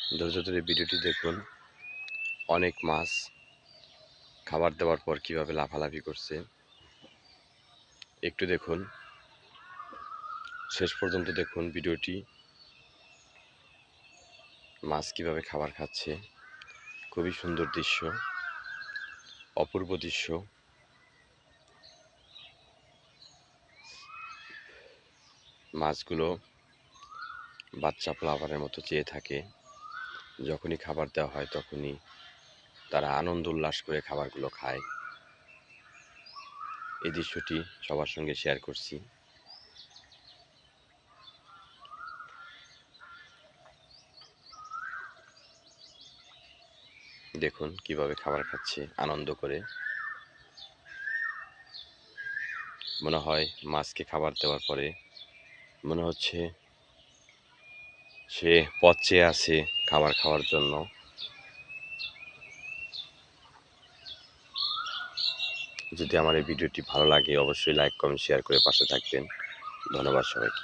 ধৈর্য ধরে ভিডিওটি দেখুন। অনেক মাছ খাবার দেওয়ার পর কিভাবে লাফালাফি করছে একটু দেখুন, শেষ পর্যন্ত দেখুন ভিডিওটি। মাছ কিভাবে খাবার খাচ্ছে, খুবই সুন্দর দৃশ্য, অপূর্ব দৃশ্য। মাছগুলো বাচ্চা প্লাবারের মতো চেয়ে থাকে, যখনই খাবার দেওয়া হয় তখনই তারা আনন্দ উল্লাস করে খাবারগুলো খায়। এই দৃশ্যটি সবার সঙ্গে শেয়ার করছি। দেখুন কিভাবে খাবার খাচ্ছে আনন্দ করে। মনে হয় মাছকে খাবার দেওয়ার পরে মনে হচ্ছে সে পথ চেয়ে আছে খাবার খাওয়ার জন্য। যদি আমার এই ভিডিওটি ভালো লাগে অবশ্যই লাইক কমেন্ট শেয়ার করে পাশে থাকবেন। ধন্যবাদ সবাইকে।